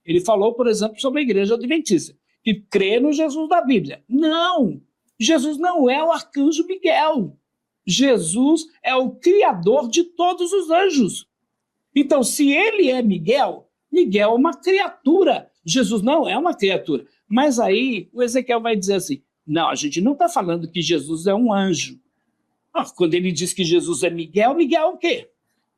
Ele falou, por exemplo, sobre a igreja adventista, que crê no Jesus da Bíblia. Não! Jesus não é o arcanjo Miguel. Jesus é o criador de todos os anjos. Então, se ele é Miguel, Miguel é uma criatura. Jesus não é uma criatura. Mas aí o Ezequiel vai dizer assim, não, a gente não está falando que Jesus é um anjo. Quando ele diz que Jesus é Miguel, Miguel é o quê?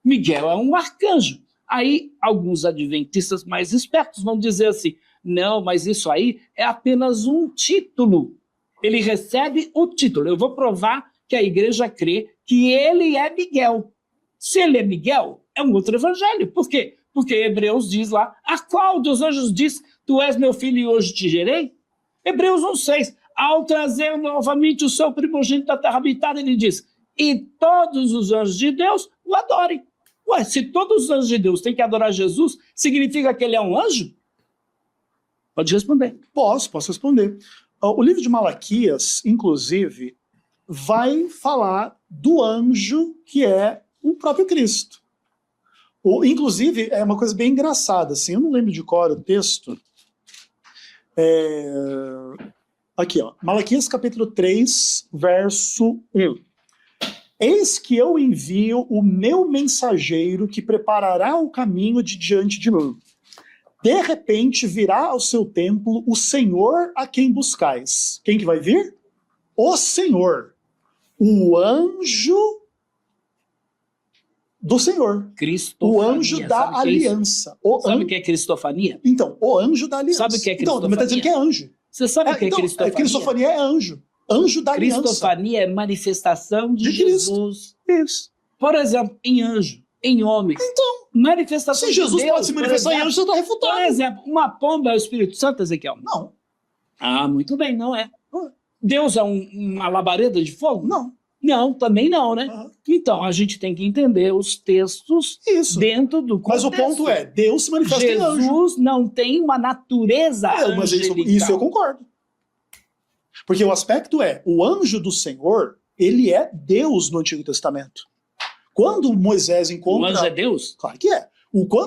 Miguel é um arcanjo. Aí alguns adventistas mais espertos vão dizer assim, não, mas isso aí é apenas um título. Ele recebe o título. Eu vou provar que a igreja crê que ele é Miguel. Se ele é Miguel, é um outro evangelho. Por quê? Porque Hebreus diz lá, a qual dos anjos diz, tu és meu filho e hoje te gerei? Hebreus 1,6, ao trazer novamente o seu primogênito da terra habitada, ele diz, e todos os anjos de Deus o adorem. Ué, se todos os anjos de Deus têm que adorar Jesus, significa que ele é um anjo? Pode responder. Posso responder. O livro de Malaquias, inclusive, vai falar do anjo que é o próprio Cristo. Inclusive, é uma coisa bem engraçada, assim, eu não lembro de cor o texto. Aqui, ó, Malaquias capítulo 3, verso 1. Eis que eu envio o meu mensageiro que preparará o caminho de diante de mim. De repente virá ao seu templo o Senhor a quem buscais. Quem que vai vir? O Senhor. O anjo do Senhor. Cristofania. O anjo da aliança. Sabe o que é cristofania? Então, o anjo da aliança. Sabe o que é cristofania? Então, mas está dizendo que é anjo. Você sabe o que é cristofania? Cristofania é anjo. Anjo da aliança. Cristofania é manifestação de Jesus. Isso. Por exemplo, em anjo, em homem. Então, manifestação se Jesus de Deus, pode se manifestar em anjo, você está refutado. Por exemplo, uma pomba é o Espírito Santo, Ezequiel? Não. Ah, muito bem, não é. Deus é uma labareda de fogo? Não. Não, também não, né? Uhum. Então, a gente tem que entender os textos dentro do contexto. Mas o ponto é, Deus se manifesta em anjo. Jesus não tem uma natureza mas angelical. isso eu concordo. Porque o aspecto é, o anjo do Senhor, ele é Deus no Antigo Testamento. Quando Moisés encontra... O anjo é Deus? Claro que é.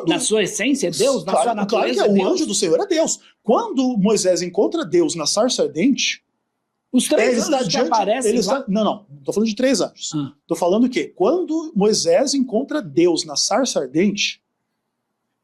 Na sua essência é Deus? Na sua natureza claro que é. Deus? O anjo do Senhor é Deus. Quando Moisés encontra Deus na sarça ardente... Os três anjos que aparecem lá? Não. Estou falando de 3 anjos. Estou falando que quando Moisés encontra Deus na sarça ardente,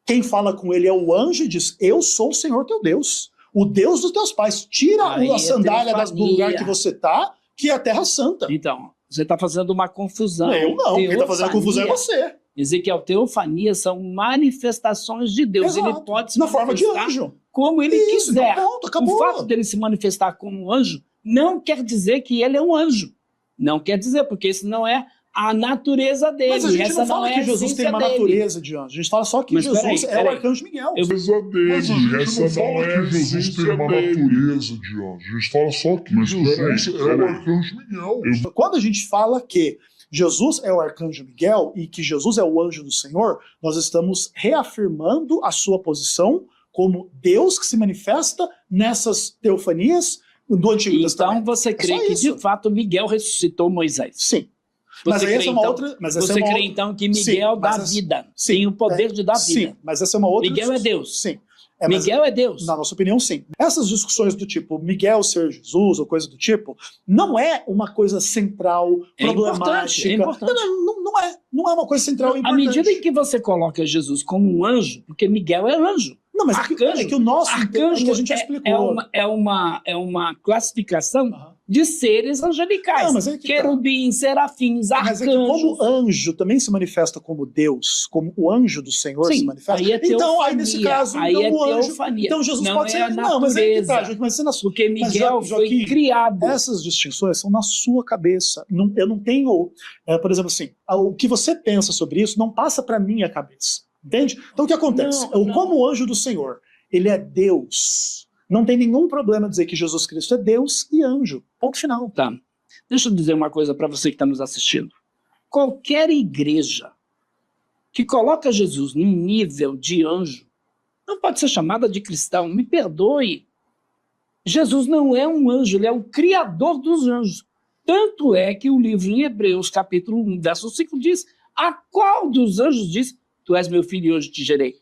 quem fala com ele é o anjo e diz, eu sou o Senhor teu Deus. O Deus dos teus pais. Tira a sandália do lugar que você está, que é a terra santa. Então, você está fazendo uma confusão. Eu não. Quem está fazendo a confusão é você. Ezequiel, teofania são manifestações de Deus. Exato. Ele pode se na forma de anjo. Como ele quiser. Pronto, acabou. O fato dele se manifestar como um anjo não quer dizer que ele é um anjo. Não quer dizer, porque isso não é a natureza dele. Mas a gente não fala que Jesus tem uma natureza de anjo. A gente fala só que Jesus é o arcanjo Miguel. Mas a gente não fala que Jesus tem uma natureza de anjo. A gente fala só que Jesus é o arcanjo Miguel. Quando a gente fala que Jesus é o arcanjo Miguel e que Jesus é o anjo do Senhor, nós estamos reafirmando a sua posição como Deus que se manifesta nessas teofanias do Antigo Testamento. Então você crê que de fato Miguel ressuscitou Moisés? Sim. Mas essa é uma outra... Você crê então que Miguel dá vida? Tem o poder de dar vida? Sim, mas essa é uma outra... Miguel é Deus? Sim. Miguel é Deus? Na nossa opinião, sim. Essas discussões do tipo Miguel ser Jesus ou coisa do tipo, não é uma coisa central, problemática. É importante. Não é uma coisa central importante. À medida em que você coloca Jesus como um anjo, porque Miguel é anjo. Não, mas é que o nosso arcanjo que a gente já explicou. É uma classificação de seres angelicais. Não, querubins, serafins, arcanjos. Mas é que como anjo também se manifesta como Deus, como o anjo do Senhor se manifesta. Aí é teofania. Então, aí nesse caso, aí então, é o anjo, teofania. então Jesus não pode é ser... a natureza. Não, mas é que tá, Joaquim, mas na sua... Porque Miguel foi criado. Essas distinções são na sua cabeça. Eu não tenho... por exemplo assim, o que você pensa sobre isso não passa para minha cabeça. Entende? Então o que acontece? Como o anjo do Senhor, ele é Deus. Não tem nenhum problema dizer que Jesus Cristo é Deus e anjo. Ponto final. Tá. Deixa eu dizer uma coisa para você que está nos assistindo. Qualquer igreja que coloca Jesus num nível de anjo não pode ser chamada de cristão. Me perdoe. Jesus não é um anjo, ele é o criador dos anjos. Tanto é que o livro em Hebreus, capítulo 1, verso 5, diz: a qual dos anjos diz, tu és meu filho e hoje te gerei?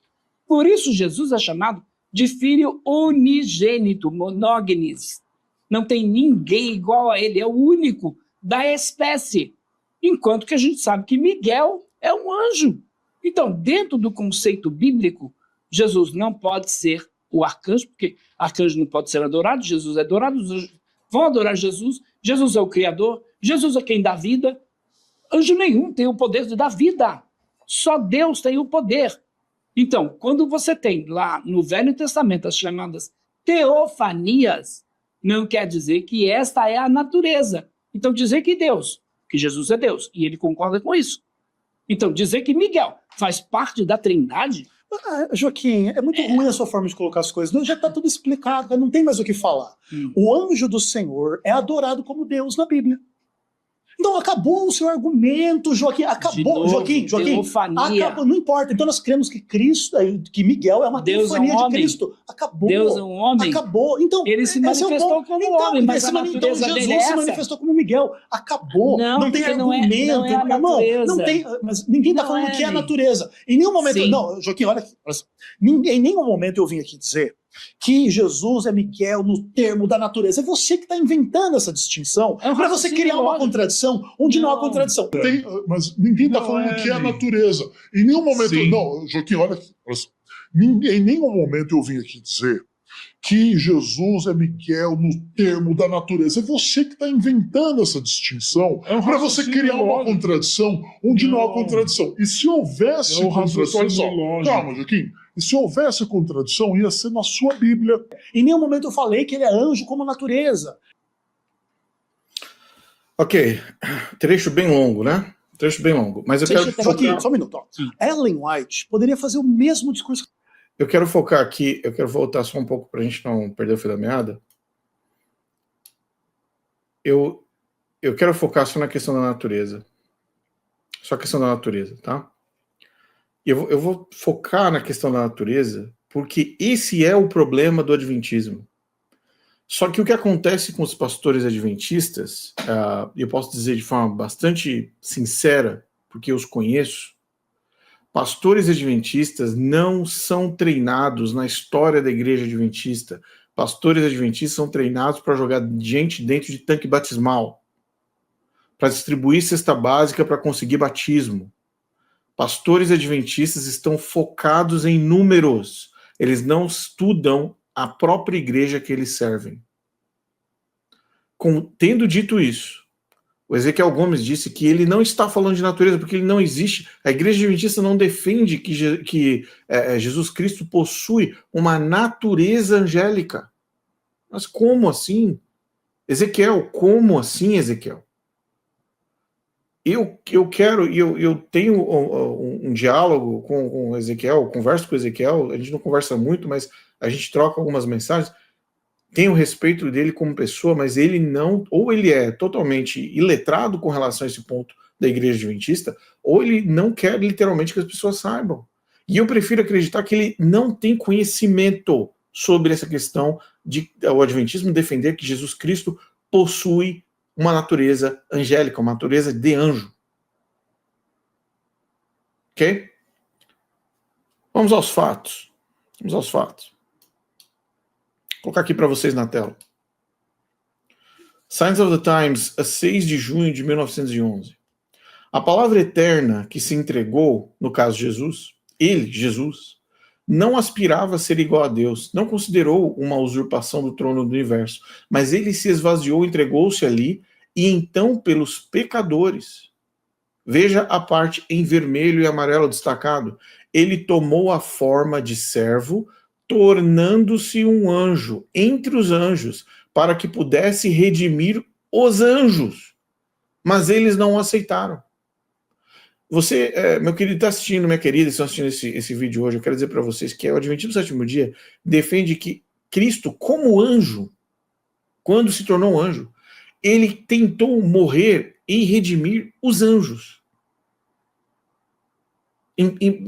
Por isso Jesus é chamado de filho unigênito, monógenes. Não tem ninguém igual a ele, é o único da espécie. Enquanto que a gente sabe que Miguel é um anjo. Então, dentro do conceito bíblico, Jesus não pode ser o arcanjo, porque arcanjo não pode ser adorado, Jesus é adorado, os anjos vão adorar Jesus, Jesus é o Criador, Jesus é quem dá vida. Anjo nenhum tem o poder de dar vida, só Deus tem o poder. Então, quando você tem lá no Velho Testamento as chamadas teofanias, não quer dizer que esta é a natureza. Então, dizer que Deus, que Jesus é Deus, e ele concorda com isso. Então, dizer que Miguel faz parte da Trindade... Joaquim, é muito ruim a sua forma de colocar as coisas. Já está tudo explicado, não tem mais o que falar. O anjo do Senhor é adorado como Deus na Bíblia. Então acabou o seu argumento, Joaquim. Acabou, novo, Joaquim. Acabou, não importa. Então nós cremos que que Miguel é uma teofania de Cristo. Acabou. Deus é um homem. Acabou. Então, ele se manifestou como homem, mas a natureza então, dele Jesus é essa. se manifestou como Miguel. Acabou. Não tem argumento. Não é a natureza. Não tem, mas ninguém está falando que é a natureza. Em nenhum momento... Sim. Não, Joaquim, olha aqui. Em nenhum momento eu vim aqui dizer que Jesus é Miguel no termo da natureza. É você que está inventando essa distinção para você criar uma contradição onde não há contradição. Mas ninguém está falando que é a natureza. Em nenhum momento... Sim. Não, Joaquim, olha aqui. Em nenhum momento eu vim aqui dizer que Jesus é Miguel no termo da natureza. É você que está inventando essa distinção para você criar uma contradição onde não há contradição. E se houvesse contradição... Olha só, calma, Joaquim. E se houvesse contradição, ia ser na sua Bíblia. Em nenhum momento eu falei que ele é anjo como natureza. Ok, trecho bem longo, né? Trecho bem longo. Mas eu quero focar... Só um minuto. Ó. Ellen White poderia fazer o mesmo discurso. Eu quero focar aqui, eu quero voltar só um pouco para a gente não perder o fio da meada. Eu quero focar só na questão da natureza. Só a questão da natureza, tá? Eu vou focar na questão da natureza, porque esse é o problema do adventismo. Só que o que acontece com os pastores adventistas, eu posso dizer de forma bastante sincera, porque eu os conheço, pastores adventistas não são treinados na história da igreja adventista. Pastores adventistas são treinados para jogar gente dentro de tanque batismal, para distribuir cesta básica para conseguir batismo. Pastores adventistas estão focados em números. Eles não estudam a própria igreja que eles servem. Tendo dito isso, o Ezequiel Gomes disse que ele não está falando de natureza, porque ele não existe. A igreja adventista não defende que Jesus Cristo possui uma natureza angélica. Mas como assim? Ezequiel, como assim, Ezequiel? Eu tenho um diálogo com o Ezequiel, converso com o Ezequiel, a gente não conversa muito, mas a gente troca algumas mensagens, tenho respeito dele como pessoa, mas ele não, ou ele é totalmente iletrado com relação a esse ponto da igreja adventista, ou ele não quer literalmente que as pessoas saibam. E eu prefiro acreditar que ele não tem conhecimento sobre essa questão de o adventismo defender que Jesus Cristo possui uma natureza angélica, uma natureza de anjo. Ok? Vamos aos fatos. Vamos aos fatos. Vou colocar aqui para vocês na tela. Signs of the Times, a 6 de junho de 1911. A palavra eterna que se entregou, no caso Jesus, ele, Jesus, não aspirava a ser igual a Deus, não considerou uma usurpação do trono do universo, mas ele se esvaziou, entregou-se ali, e então pelos pecadores. Veja a parte em vermelho e amarelo destacado. Ele tomou a forma de servo, tornando-se um anjo entre os anjos, para que pudesse redimir os anjos. Mas eles não o aceitaram. Você, meu querido, está assistindo, minha querida, estão assistindo esse vídeo hoje, eu quero dizer para vocês que o Adventismo do Sétimo Dia defende que Cristo, como anjo, quando se tornou anjo, ele tentou morrer em redimir os anjos.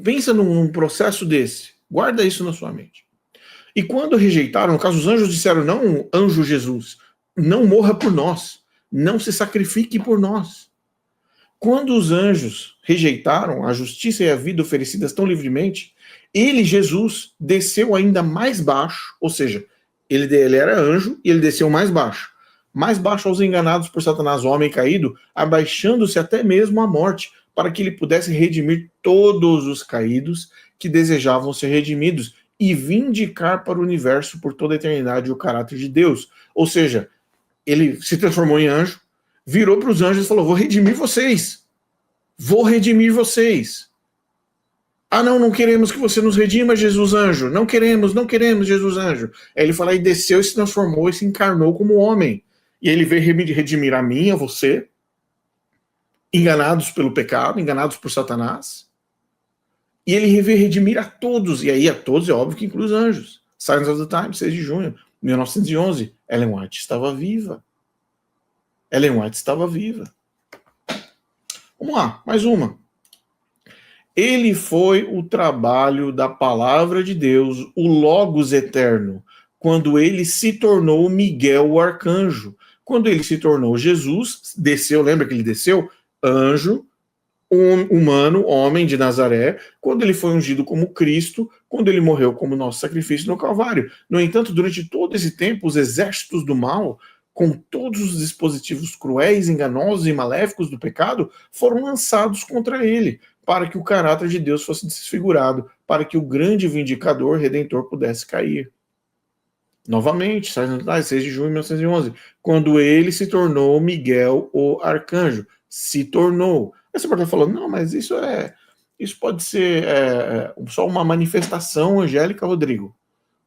Pensa num processo desse. Guarda isso na sua mente. E quando rejeitaram, no caso, os anjos disseram, não, anjo Jesus, não morra por nós, não se sacrifique por nós. Quando os anjos rejeitaram a justiça e a vida oferecidas tão livremente, Ele, Jesus, desceu ainda mais baixo, ou seja, ele era anjo e ele desceu mais baixo aos enganados por Satanás, o homem caído, abaixando-se até mesmo à morte, para que ele pudesse redimir todos os caídos que desejavam ser redimidos e vindicar para o universo por toda a eternidade o caráter de Deus. Ou seja, ele se transformou em anjo, virou para os anjos e falou: vou redimir vocês. Vou redimir vocês. Ah, não queremos que você nos redima, Jesus anjo. Não queremos, Jesus anjo. Aí ele falou, e desceu e se transformou e se encarnou como homem. E ele veio redimir a mim, a você, enganados pelo pecado, enganados por Satanás. E ele veio redimir a todos. E aí a todos é óbvio que inclui os anjos. Silence of the Times, 6 de junho, 1911. Ellen White estava viva. Ellen White estava viva. Vamos lá, mais uma. Ele foi o trabalho da palavra de Deus, o Logos eterno, quando ele se tornou Miguel, o arcanjo. Quando ele se tornou Jesus, desceu, lembra que ele desceu? Anjo, humano, homem de Nazaré, quando ele foi ungido como Cristo, quando ele morreu como nosso sacrifício no Calvário. No entanto, durante todo esse tempo, os exércitos do mal, com todos os dispositivos cruéis, enganosos e maléficos do pecado, foram lançados contra ele, para que o caráter de Deus fosse desfigurado, para que o grande vindicador, redentor, pudesse cair. Novamente, 6 de junho de 1911, quando ele se tornou Miguel, o arcanjo. Se tornou. Aí você pode estar falando, não, mas isso pode ser só uma manifestação angélica, Rodrigo.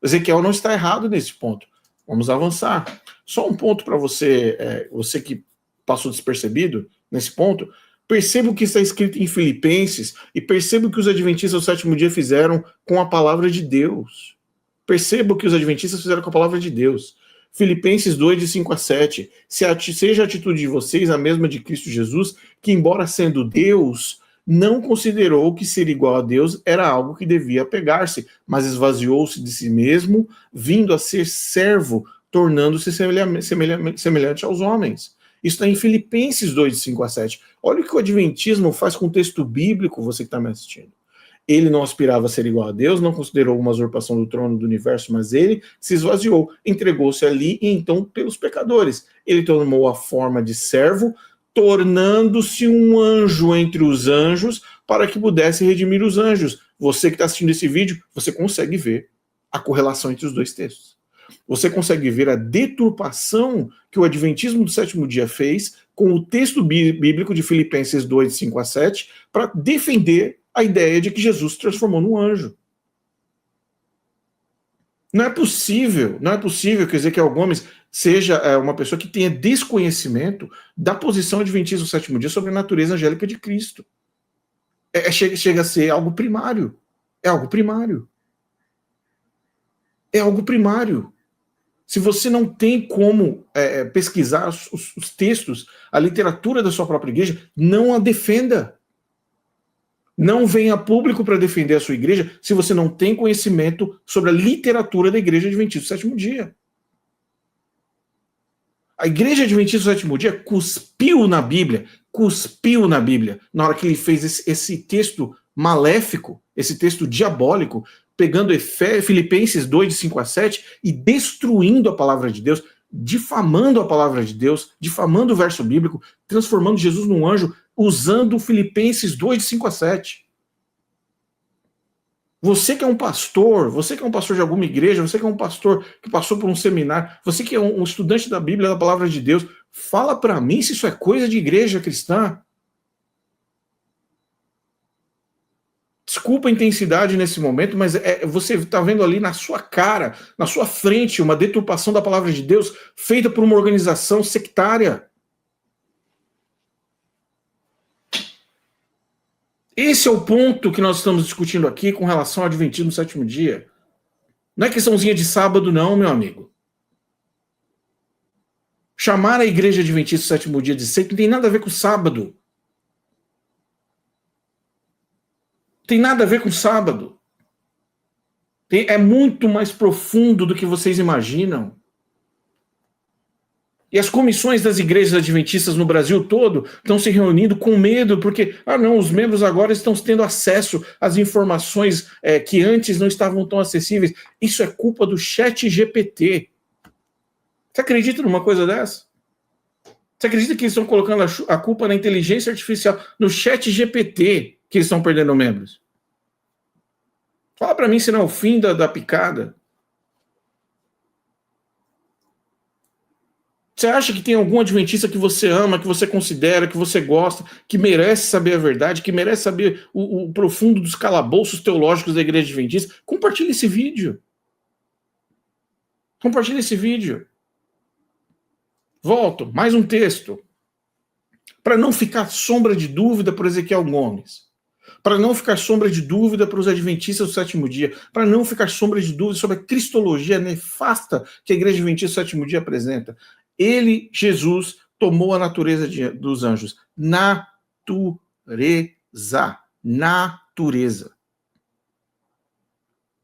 Ezequiel não está errado nesse ponto. Vamos avançar. Só um ponto para você, você que passou despercebido nesse ponto. Perceba o que está escrito em Filipenses e perceba o que os adventistas do sétimo dia fizeram com a palavra de Deus. Perceba o que os adventistas fizeram com a palavra de Deus. Filipenses 2, de 5 a 7. Seja a atitude de vocês a mesma de Cristo Jesus, que embora sendo Deus, não considerou que ser igual a Deus era algo que devia pegar-se, mas esvaziou-se de si mesmo, vindo a ser servo, tornando-se semelhante aos homens. Isso está em Filipenses 2, de 5 a 7. Olha o que o Adventismo faz com o texto bíblico, você que está me assistindo. Ele não aspirava a ser igual a Deus, não considerou uma usurpação do trono do universo, mas ele se esvaziou, entregou-se ali e então pelos pecadores. Ele tomou a forma de servo, tornando-se um anjo entre os anjos para que pudesse redimir os anjos. Você que está assistindo esse vídeo, você consegue ver a correlação entre os dois textos. Você consegue ver a deturpação que o Adventismo do sétimo dia fez com o texto bíblico de Filipenses 2, de 5 a 7, para defender a ideia de que Jesus se transformou num anjo. Não é possível que Ezequiel Gomes seja uma pessoa que tenha desconhecimento da posição adventista do sétimo dia sobre a natureza angélica de Cristo. Chega a ser algo primário. É algo primário. É algo primário. Se você não tem como pesquisar os textos, a literatura da sua própria igreja, não a defenda. Não venha a público para defender a sua igreja se você não tem conhecimento sobre a literatura da igreja adventista do sétimo dia. A igreja adventista do sétimo dia cuspiu na Bíblia, na hora que ele fez esse texto maléfico, esse texto diabólico, pegando Filipenses 2, de 5 a 7 e destruindo a palavra de Deus, difamando a palavra de Deus, difamando o verso bíblico, transformando Jesus num anjo, usando Filipenses 2, de 5 a 7. Você que é um pastor de alguma igreja, você que é um pastor que passou por um seminário, você que é um estudante da Bíblia, da palavra de Deus, fala para mim se isso é coisa de igreja cristã. Desculpa a intensidade nesse momento, mas você está vendo ali na sua cara, na sua frente, uma deturpação da palavra de Deus feita por uma organização sectária. Esse é o ponto que nós estamos discutindo aqui com relação ao Adventismo do sétimo dia. Não é questãozinha de sábado, não, meu amigo. Chamar a igreja adventista do sétimo dia de seita não tem nada a ver com sábado. Tem nada a ver com sábado. É muito mais profundo do que vocês imaginam. E as comissões das igrejas adventistas no Brasil todo estão se reunindo com medo, porque, não, os membros agora estão tendo acesso às informações que antes não estavam tão acessíveis. Isso é culpa do ChatGPT. Você acredita numa coisa dessa? Você acredita que eles estão colocando a culpa na inteligência artificial, no ChatGPT, que eles estão perdendo membros? Fala para mim se não é o fim da picada. Você acha que tem algum adventista que você ama, que você considera, que você gosta, que merece saber a verdade, que merece saber o profundo dos calabouços teológicos da igreja adventista? Compartilhe esse vídeo. Compartilhe esse vídeo. Volto, mais um texto. Para não ficar sombra de dúvida para Ezequiel Gomes. Para não ficar sombra de dúvida para os adventistas do sétimo dia. Para não ficar sombra de dúvida sobre a cristologia nefasta que a igreja adventista do sétimo dia apresenta. Ele, Jesus, tomou a natureza dos anjos. Natureza. Natureza.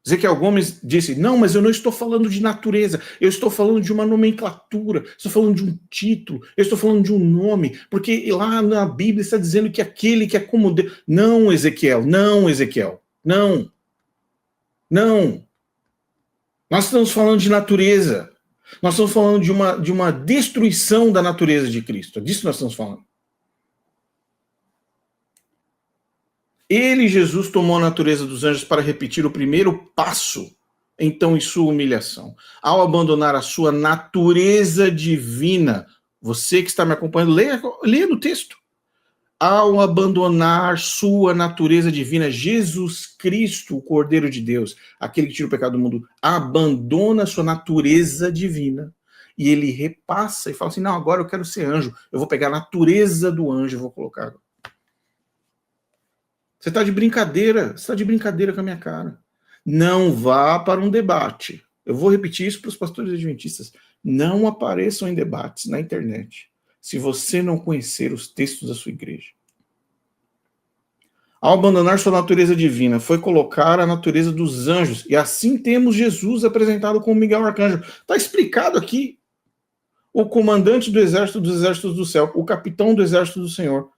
Ezequiel Gomes disse, não, mas eu não estou falando de natureza, eu estou falando de uma nomenclatura, estou falando de um título, eu estou falando de um nome, porque lá na Bíblia está dizendo que aquele que é como Deus... Não, Ezequiel, não, Ezequiel, não. Não. Nós estamos falando de natureza. Nós estamos falando de uma destruição da natureza de Cristo. É disso que nós estamos falando. Ele, Jesus, tomou a natureza dos anjos para repetir o primeiro passo, então, em sua humilhação. Ao abandonar a sua natureza divina, você que está me acompanhando, leia no texto. Ao abandonar sua natureza divina, Jesus Cristo, o Cordeiro de Deus, aquele que tira o pecado do mundo, abandona sua natureza divina e ele repassa e fala assim, não, agora eu quero ser anjo, eu vou pegar a natureza do anjo e vou colocar. Você está de brincadeira, com a minha cara. Não vá para um debate. Eu vou repetir isso para os pastores adventistas. Não apareçam em debates na internet se você não conhecer os textos da sua igreja. Ao abandonar sua natureza divina, foi colocar a natureza dos anjos. E assim temos Jesus apresentado como Miguel Arcanjo. Está explicado aqui. O comandante do exército dos exércitos do céu, o capitão do exército do Senhor.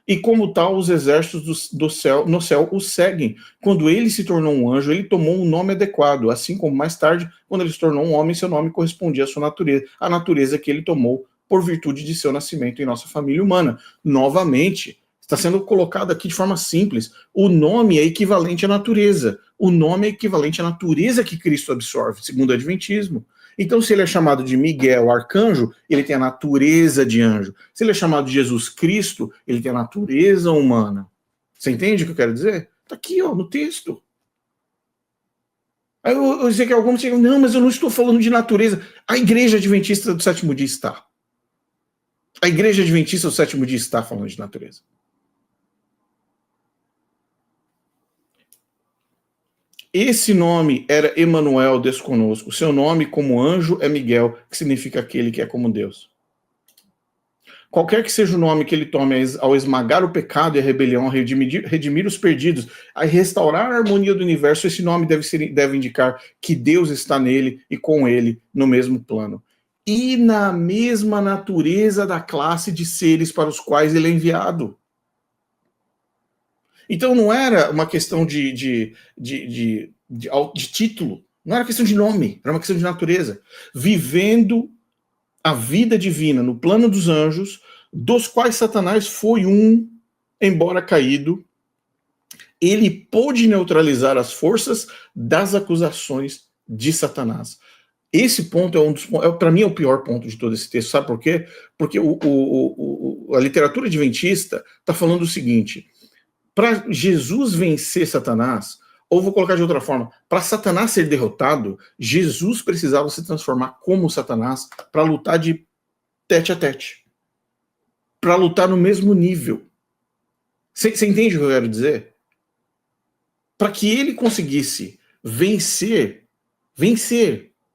E como tal, os exércitos do céu, no céu o seguem. Quando ele se tornou um anjo, ele tomou um nome adequado. Assim como mais tarde, quando ele se tornou um homem, seu nome correspondia à sua natureza. A natureza que ele tomou por virtude de seu nascimento em nossa família humana. Novamente, está sendo colocado aqui de forma simples. O nome é equivalente à natureza. O nome é equivalente à natureza que Cristo absorve, segundo o Adventismo. Então, se ele é chamado de Miguel, arcanjo, ele tem a natureza de anjo. Se ele é chamado de Jesus Cristo, ele tem a natureza humana. Você entende o que eu quero dizer? Está aqui, ó, no texto. Aí eu sei que alguns dizem, não, mas eu não estou falando de natureza. A igreja adventista do sétimo dia está. A igreja adventista do sétimo dia está falando de natureza. Esse nome era Emanuel, Deus conosco. O seu nome como anjo é Miguel, que significa aquele que é como Deus. Qualquer que seja o nome que ele tome ao esmagar o pecado e a rebelião, a redimir os perdidos, a restaurar a harmonia do universo, esse nome deve indicar que Deus está nele e com ele no mesmo plano. E na mesma natureza da classe de seres para os quais ele é enviado. Então não era uma questão de título, não era questão de nome, era uma questão de natureza. Vivendo a vida divina no plano dos anjos, dos quais Satanás foi um, embora caído, ele pôde neutralizar as forças das acusações de Satanás. Esse ponto para mim é o pior ponto de todo esse texto, sabe por quê? Porque a literatura adventista está falando o seguinte: para Jesus vencer Satanás, ou vou colocar de outra forma, para Satanás ser derrotado, Jesus precisava se transformar como Satanás para lutar de tete a tete. Para lutar no mesmo nível. Você entende o que eu quero dizer? Para que ele conseguisse vencer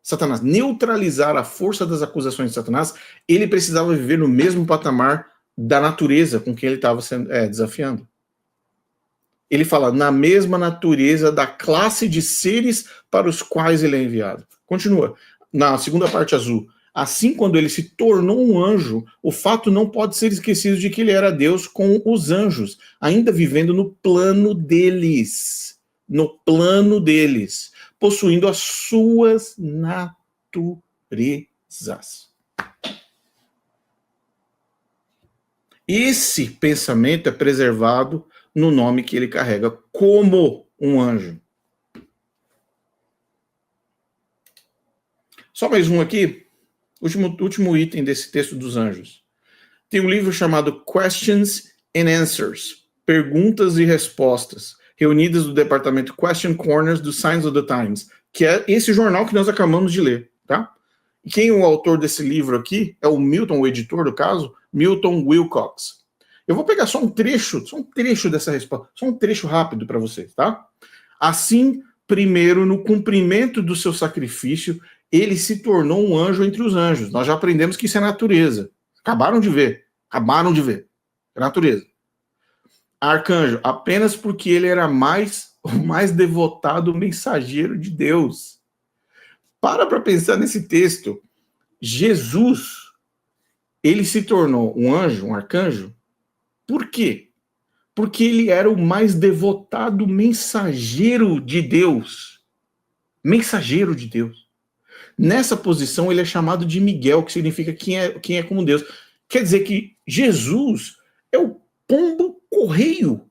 Satanás, neutralizar a força das acusações de Satanás, ele precisava viver no mesmo patamar da natureza com que ele estava desafiando. Ele fala, na mesma natureza da classe de seres para os quais ele é enviado. Continua, na segunda parte azul. Assim, quando ele se tornou um anjo, o fato não pode ser esquecido de que ele era Deus com os anjos, ainda vivendo no plano deles, possuindo as suas naturezas. Esse pensamento é preservado no nome que ele carrega, como um anjo. Só mais um aqui, último item desse texto dos anjos. Tem um livro chamado Questions and Answers, Perguntas e Respostas, reunidas do departamento Question Corners do Signs of the Times, que é esse jornal que nós acabamos de ler, tá? E quem é o autor desse livro aqui é o Milton, o editor do caso, Milton Wilcox. Eu vou pegar só um trecho dessa resposta, só um trecho rápido para vocês, tá? Assim, primeiro, no cumprimento do seu sacrifício, ele se tornou um anjo entre os anjos. Nós já aprendemos que isso é natureza. Acabaram de ver. É natureza. Arcanjo, apenas porque ele era o mais devotado mensageiro de Deus. Para pensar nesse texto. Jesus, ele se tornou um anjo, um arcanjo. Por quê? Porque ele era o mais devotado mensageiro de Deus. Mensageiro de Deus. Nessa posição, ele é chamado de Miguel, que significa quem é como Deus. Quer dizer que Jesus é o pombo correio.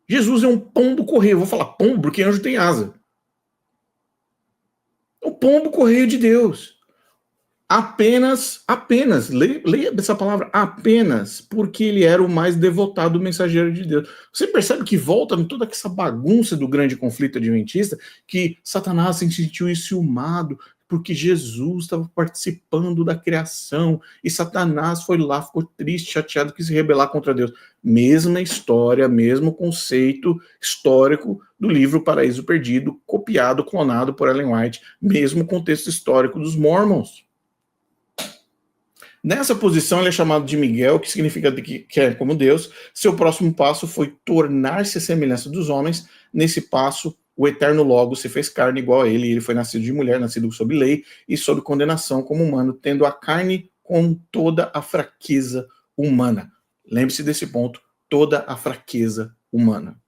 Jesus é um pombo correio. Eu vou falar pombo porque anjo tem asa. O pombo correio de Deus. Apenas, leia essa palavra, apenas porque ele era o mais devotado mensageiro de Deus. Você percebe que volta em toda essa bagunça do grande conflito adventista, que Satanás se sentiu enciumado porque Jesus estava participando da criação, e Satanás foi lá, ficou triste, chateado, quis se rebelar contra Deus. Mesma história, mesmo conceito histórico do livro Paraíso Perdido, copiado, clonado por Ellen White, mesmo contexto histórico dos Mormons. Nessa posição ele é chamado de Miguel, que significa que é como Deus. Seu próximo passo foi tornar-se a semelhança dos homens. Nesse passo, o eterno Logos se fez carne igual a ele. Ele foi nascido de mulher, nascido sob lei e sob condenação como humano, tendo a carne com toda a fraqueza humana. Lembre-se desse ponto, toda a fraqueza humana.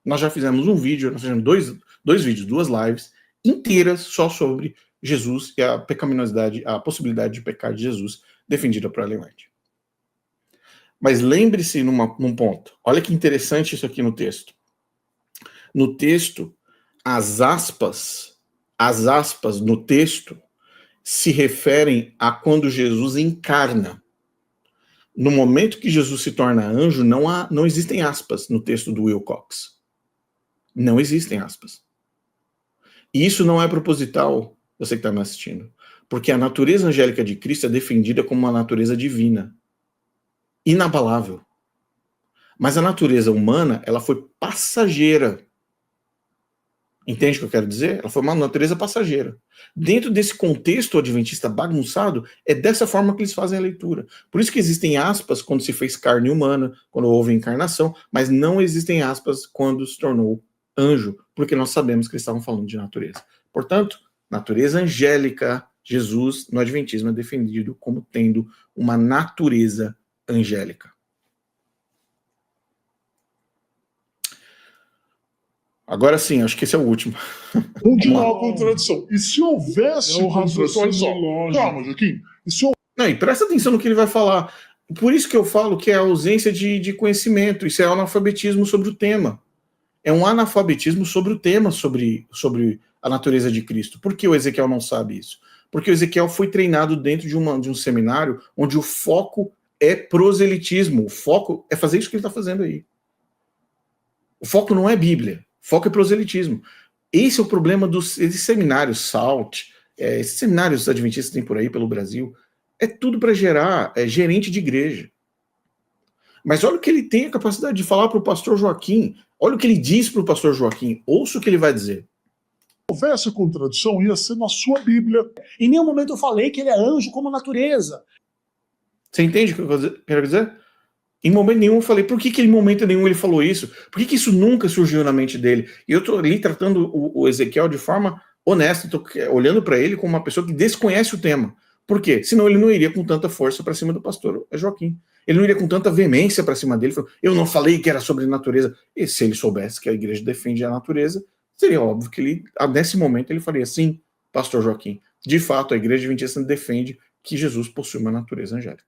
Nós já fizemos um vídeo, nós fizemos dois vídeos, 2 lives inteiras só sobre Jesus e a pecaminosidade, a possibilidade de pecar de Jesus, defendida por Ellen White. Mas lembre-se num ponto. Olha que interessante isso aqui no texto. No texto, as aspas no texto se referem a quando Jesus encarna. No momento que Jesus se torna anjo, não existem aspas no texto do Wilcox. Não existem aspas. E isso não é proposital, você que está me assistindo. Porque a natureza angélica de Cristo é defendida como uma natureza divina, inabalável. Mas a natureza humana, ela foi passageira. Entende o que eu quero dizer? Ela foi uma natureza passageira. Dentro desse contexto adventista bagunçado, é dessa forma que eles fazem a leitura. Por isso que existem aspas quando se fez carne humana, quando houve encarnação, mas não existem aspas quando se tornou anjo, porque nós sabemos que eles estavam falando de natureza. Portanto, natureza angélica, Jesus, no Adventismo, é defendido como tendo uma natureza angélica. Agora sim, acho que esse é o último. Onde não há contradição. E se houvesse contradição, olha só. Calma, Joaquim. Não, e presta atenção no que ele vai falar. Por isso que eu falo que é a ausência de conhecimento. Isso é analfabetismo sobre o tema. É um analfabetismo sobre o tema, sobre a natureza de Cristo. Por que o Ezequiel não sabe isso? Porque o Ezequiel foi treinado dentro de um seminário onde o foco é proselitismo. O foco é fazer isso que ele está fazendo aí. O foco não é Bíblia. O foco é proselitismo. Esse é o problema dos seminários SALT, esses seminários adventistas que tem por aí pelo Brasil. É tudo para gerar gerente de igreja. Mas olha o que ele tem a capacidade de falar para o pastor Joaquim. Olha o que ele diz para o pastor Joaquim. Ouça o que ele vai dizer. Se houvesse contradição, ia ser na sua Bíblia. Em nenhum momento eu falei que ele é anjo como natureza. Você entende o que eu quero dizer? Em momento nenhum eu falei, por que em momento nenhum ele falou isso? Por que isso nunca surgiu na mente dele? E eu estou ali tratando o Ezequiel de forma honesta, estou olhando para ele como uma pessoa que desconhece o tema. Por quê? Senão ele não iria com tanta força para cima do pastor Joaquim. Ele não iria com tanta veemência para cima dele. Eu não falei que era sobre natureza. E se ele soubesse que a igreja defende a natureza, seria óbvio que ele, nesse momento, ele faria sim, pastor Joaquim. De fato, a igreja adventista defende que Jesus possui uma natureza angélica.